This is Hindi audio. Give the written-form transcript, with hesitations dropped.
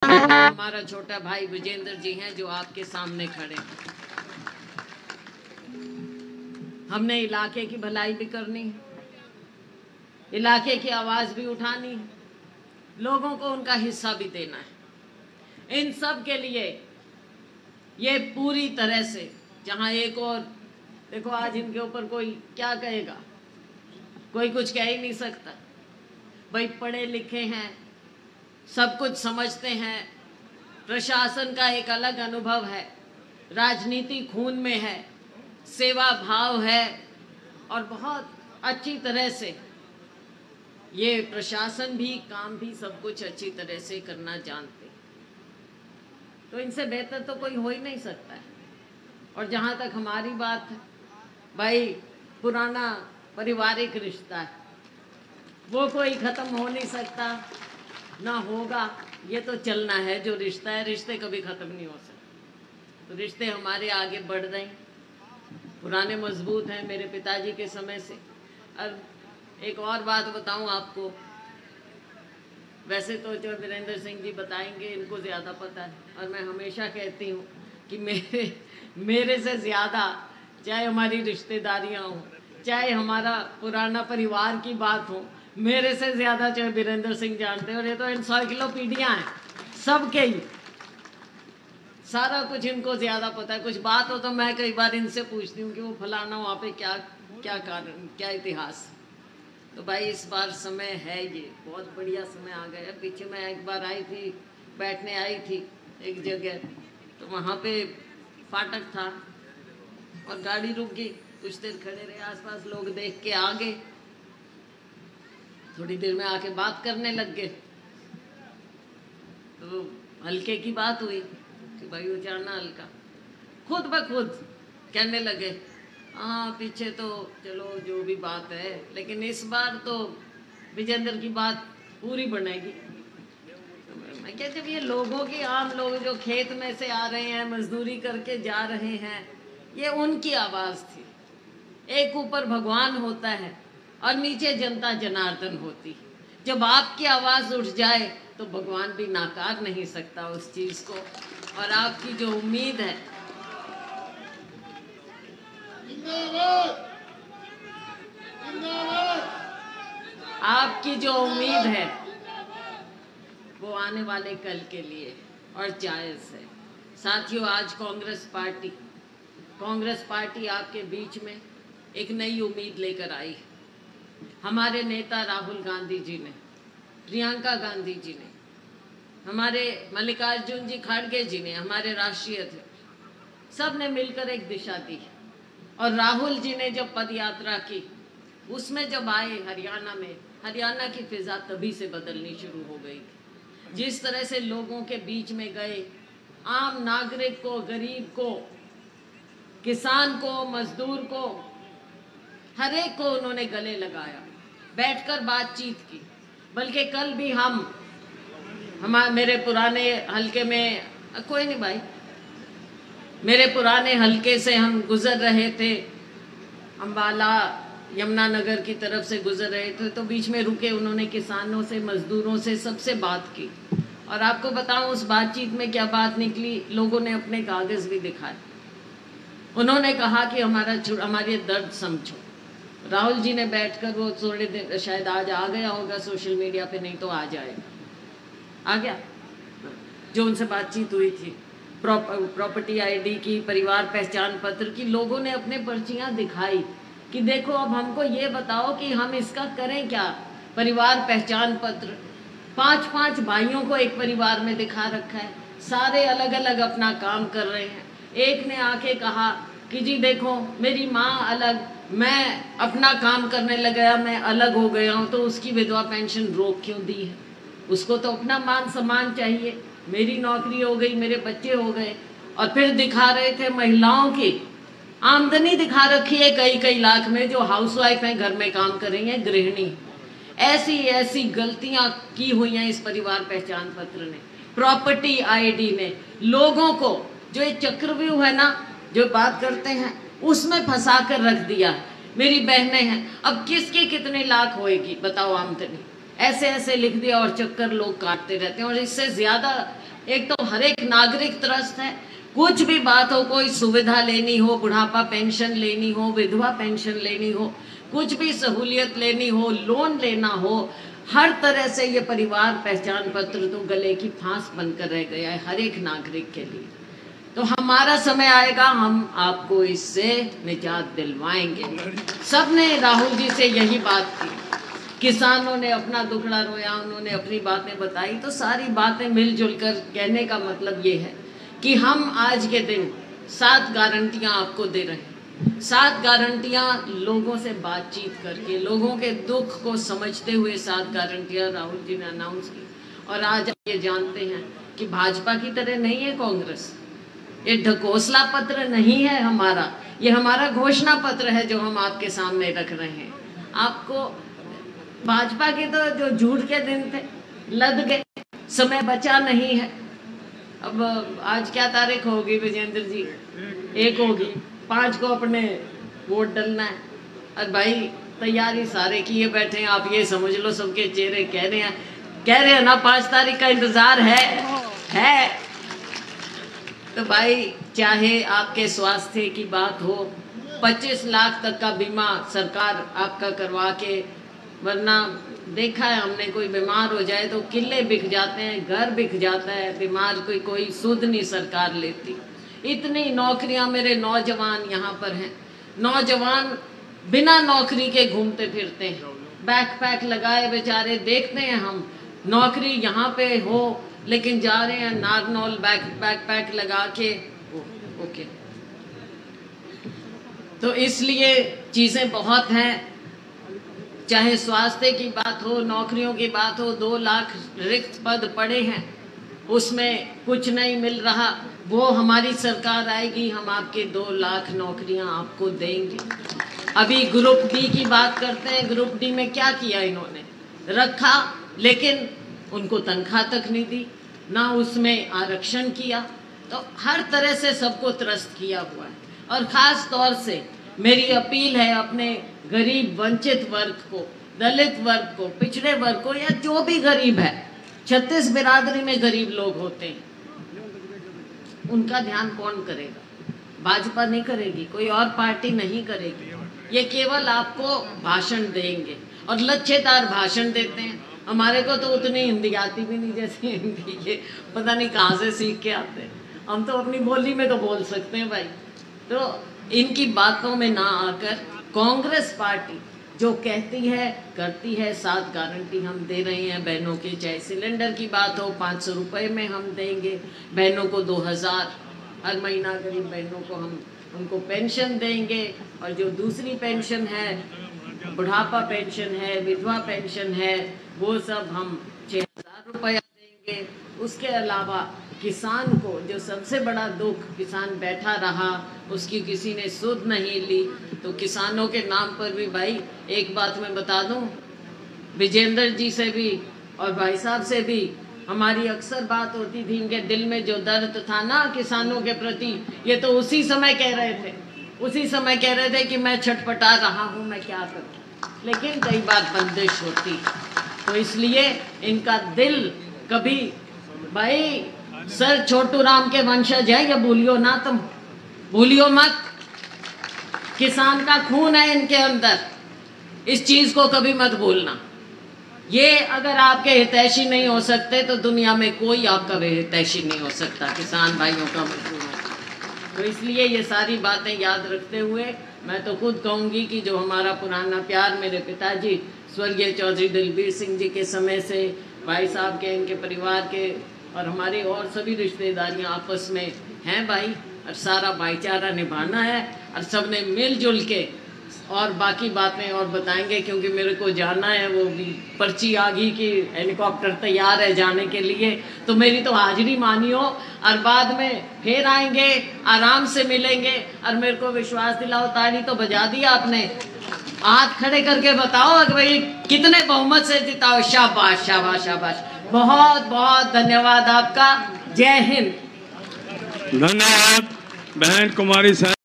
हमारा छोटा भाई विजेंद्र जी हैं जो आपके सामने खड़े हैं। हमने इलाके की भलाई भी करनी है, इलाके की आवाज भी उठानी है, लोगों को उनका हिस्सा भी देना है। इन सब के लिए ये पूरी तरह से, जहां एक और देखो आज इनके ऊपर कोई क्या कहेगा, कोई कुछ कह ही नहीं सकता। भाई पढ़े लिखे हैं, सब कुछ समझते हैं, प्रशासन का एक अलग अनुभव है, राजनीति खून में है, सेवा भाव है और बहुत अच्छी तरह से ये प्रशासन भी काम भी सब कुछ अच्छी तरह से करना जानते। तो इनसे बेहतर तो कोई हो ही नहीं सकता है। और जहाँ तक हमारी बात है, भाई पुराना पारिवारिक रिश्ता है, वो कोई ख़त्म हो नहीं सकता, ना होगा। ये तो चलना है, जो रिश्ता है, रिश्ते कभी ख़त्म नहीं हो सकते। तो रिश्ते हमारे आगे बढ़ रहे हैं, पुराने मजबूत हैं मेरे पिताजी के समय से। और एक और बात बताऊं आपको, वैसे तो जो वीरेंद्र सिंह जी बताएंगे, इनको ज़्यादा पता है। और मैं हमेशा कहती हूँ कि मेरे से ज़्यादा, चाहे हमारी रिश्तेदारियाँ हों, चाहे हमारा पुराना परिवार की बात हो, मेरे से ज़्यादा चाहे वीरेंद्र सिंह जानते हैं। और ये तो एनसाइक्लोपीडिया हैं सबके ही, सारा कुछ इनको ज़्यादा पता है। कुछ बात हो तो मैं कई बार इनसे पूछती हूँ कि वो फलाना वहाँ पे क्या क्या कारण, क्या इतिहास। तो भाई इस बार समय है, ये बहुत बढ़िया समय आ गया। पीछे मैं एक बार आई थी, बैठने आई थी एक जगह, तो वहाँ पे फाटक था और गाड़ी रुक गई, कुछ देर खड़े रहे, आसपास लोग देख के आ गए, थोड़ी देर में आके बात करने लग गए। तो हल्के की बात हुई कि भाई उचारना हल्का, खुद ब खुद कहने लगे हाँ पीछे तो चलो जो भी बात है, लेकिन इस बार तो विजेंद्र की बात पूरी बनेगी। तो मैं क्या, जब ये लोगों की, आम लोग जो खेत में से आ रहे हैं, मजदूरी करके जा रहे हैं, ये उनकी आवाज़ थी। एक ऊपर भगवान होता है और नीचे जनता जनार्दन होती। जब आपकी आवाज़ उठ जाए तो भगवान भी नाकार नहीं सकता उस चीज़ को। और आपकी जो उम्मीद है, आपकी जो उम्मीद है वो आने वाले कल के लिए और जायज़ है। साथियों, आज कांग्रेस पार्टी आपके बीच में एक नई उम्मीद लेकर आई है। हमारे नेता राहुल गांधी जी ने, प्रियंका गांधी जी ने, हमारे मल्लिकार्जुन जी खड़गे जी ने, हमारे राष्ट्रीय अध्यक्ष, सब ने मिलकर एक दिशा दी। और राहुल जी ने जब पद यात्रा की, उसमें जब आए हरियाणा में, हरियाणा की फिजा तभी से बदलनी शुरू हो गई थी। जिस तरह से लोगों के बीच में गए, आम नागरिक को, गरीब को, किसान को, मजदूर को, हर एक को उन्होंने गले लगाया, बैठकर बातचीत की। बल्कि कल भी मेरे पुराने हलके में, कोई नहीं भाई, मेरे पुराने हलके से हम गुजर रहे थे, अम्बाला यमुनानगर की तरफ से गुजर रहे थे, तो बीच में रुके, उन्होंने किसानों से, मजदूरों से, सबसे बात की। और आपको बताऊं उस बातचीत में क्या बात निकली, लोगों ने अपने कागज भी दिखाए। उन्होंने कहा कि हमारे दर्द समझो। राहुल जी ने बैठकर, वो थोड़े दिन शायद आज आ गया होगा सोशल मीडिया पे, नहीं तो आ जाएगा, आ गया, जो उनसे बातचीत हुई थी प्रॉपर्टी आईडी की, परिवार पहचान पत्र की, लोगों ने अपने पर्चियां दिखाई कि देखो अब हमको ये बताओ कि हम इसका करें क्या। परिवार पहचान पत्र 5-5 भाइयों को एक परिवार में दिखा रखा है, सारे अलग अलग अपना काम कर रहे हैं। एक ने आके कहा कि जी देखो मेरी माँ अलग, मैं अपना काम करने लगा, मैं अलग हो गया हूँ, तो उसकी विधवा पेंशन रोक क्यों दी है? उसको तो अपना मान सम्मान चाहिए। मेरी नौकरी हो गई, मेरे बच्चे हो गए। और फिर दिखा रहे थे महिलाओं की आमदनी दिखा रखी है कई कई लाख में, जो हाउसवाइफ हैं, घर में काम कर रही हैं, गृहिणी। ऐसी ऐसी गलतियां की हुई हैं इस परिवार पहचान पत्र ने, प्रॉपर्टी आईडी ने, लोगों को जो ये चक्रव्यूह है ना, जो बात करते हैं, उसमें फंसा कर रख दिया। मेरी बहनें हैं, अब किसके कितने लाख होएगी बताओ आमदनी, ऐसे ऐसे लिख दिया और चक्कर लोग काटते रहते हैं। और इससे ज़्यादा एक तो हर एक नागरिक त्रस्त है। कुछ भी बात हो, कोई सुविधा लेनी हो, बुढ़ापा पेंशन लेनी हो, विधवा पेंशन लेनी हो, कुछ भी सहूलियत लेनी हो, लोन लेना हो, हर तरह से ये परिवार पहचान पत्र तो गले की फांस बनकर रह गया है हर एक नागरिक के लिए। तो हमारा समय आएगा, हम आपको इससे निजात दिलवाएंगे। सबने राहुल जी से यही बात की, किसानों ने अपना दुखड़ा रोया, उन्होंने अपनी बातें बताई। तो सारी बातें मिलजुल कर कहने का मतलब ये है कि हम आज के दिन 7 गारंटियां आपको दे रहे हैं। 7 गारंटियां लोगों से बातचीत करके, लोगों के दुख को समझते हुए 7 गारंटियां राहुल जी ने अनाउंस की। और आज आप ये जानते हैं कि भाजपा की तरह नहीं है कांग्रेस, ये ढकोसला पत्र नहीं है हमारा, ये हमारा घोषणा पत्र है जो हम आपके सामने रख रहे हैं। आपको भाजपा के तो जो झूठ के दिन थे लद गए, समय बचा नहीं है। अब आज क्या तारीख होगी विजेंद्र जी? 1 होगी, 5 को अपने वोट डालना है। और भाई तैयारी सारे किए बैठे हैं, आप ये समझ लो सबके चेहरे कह रहे हैं ना 5 तारीख का इंतजार है। तो भाई चाहे आपके स्वास्थ्य की बात हो, 25 लाख तक का बीमा सरकार आपका करवा के, वरना देखा है हमने कोई बीमार हो जाए तो किले बिक जाते हैं, घर बिक जाता है, बीमार कोई सुध नहीं सरकार लेती। इतनी नौकरियां मेरे नौजवान यहाँ पर हैं, नौजवान बिना नौकरी के घूमते फिरते हैं, बैकपैक लगाए बेचारे। देखते हैं हम नौकरी यहाँ पे हो लेकिन जा रहे हैं नारनौल बैकपैक लगा के। ओके, तो इसलिए चीजें बहुत हैं, चाहे स्वास्थ्य की बात हो, नौकरियों की बात हो। 2 लाख रिक्त पद पड़े हैं, उसमें कुछ नहीं मिल रहा, वो हमारी सरकार आएगी, हम आपके 2 लाख नौकरियां आपको देंगे। अभी ग्रुप डी की बात करते हैं। ग्रुप डी में क्या किया इन्होंने? रखा लेकिन उनको तनख्वाह तक नहीं दी, ना उसमें आरक्षण किया। तो हर तरह से सबको त्रस्त किया हुआ है। और ख़ास तौर से मेरी अपील है अपने गरीब वंचित वर्ग को, दलित वर्ग को, पिछड़े वर्ग को, या जो भी गरीब है, 36 बिरादरी में गरीब लोग होते हैं, उनका ध्यान कौन करेगा? भाजपा नहीं करेगी, कोई और पार्टी नहीं करेगी। ये केवल आपको भाषण देंगे और लच्छेदार भाषण देते हैं। हमारे को तो उतनी हिंदी आती भी नहीं जैसी हिंदी ये पता नहीं कहाँ से सीख के आते हैं। हम तो अपनी बोली में तो बोल सकते हैं भाई। तो इनकी बातों में ना आकर कांग्रेस पार्टी जो कहती है करती है। 7 गारंटी हम दे रहे हैं बहनों की, चाहे सिलेंडर की बात हो 500 रुपये में हम देंगे, बहनों को 2000 हर महीना गरीब बहनों को हम उनको पेंशन देंगे। और जो दूसरी पेंशन है, बुढ़ापा पेंशन है, विधवा पेंशन है, वो सब हम 6000 रुपया देंगे। उसके अलावा किसान को, जो सबसे बड़ा दुख, किसान बैठा रहा, उसकी किसी ने सुध नहीं ली, तो किसानों के नाम पर भी भाई एक बात मैं बता दूं, विजेंद्र जी से भी और भाई साहब से भी हमारी अक्सर बात होती थी। इनके दिल में जो दर्द था ना किसानों के प्रति, ये तो उसी समय कह रहे थे कि मैं छटपटा रहा हूँ, मैं क्या करूँ। लेकिन कई बार बंदिश होती, तो इसलिए इनका दिल कभी, भाई सर छोटू राम के वंशज है, ये भूलियो ना, तुम भूलियो मत। किसान का खून है इनके अंदर, इस चीज को कभी मत भूलना। ये अगर आपके हितैषी नहीं हो सकते तो दुनिया में कोई आपका हितैषी नहीं हो सकता, किसान भाइयों का मजबूर है। तो इसलिए ये सारी बातें याद रखते हुए मैं तो खुद कहूँगी कि जो हमारा पुराना प्यार मेरे पिताजी स्वर्गीय चौधरी दिलबीर सिंह जी के समय से, भाई साहब के, इनके परिवार के और हमारे और सभी रिश्तेदारियां आपस में हैं भाई, और सारा भाईचारा निभाना है और सब ने मिलजुल के। और बाकी बातें और बताएंगे क्योंकि मेरे को जाना है, वो भी पर्ची आ गई कि हेलीकॉप्टर तैयार है जाने के लिए, तो मेरी तो हाजिरी मानियो और बाद में फिर आएंगे, आराम से मिलेंगे। और मेरे को विश्वास दिलाओ, ताली तो बजा दिया आपने, हाथ खड़े करके बताओ कि भाई कितने बहुमत से जिताओ। शाबाश शाबाश शाबाश, बहुत बहुत धन्यवाद आपका। जय हिंद। धन्यवाद बहन कुमारी साहब।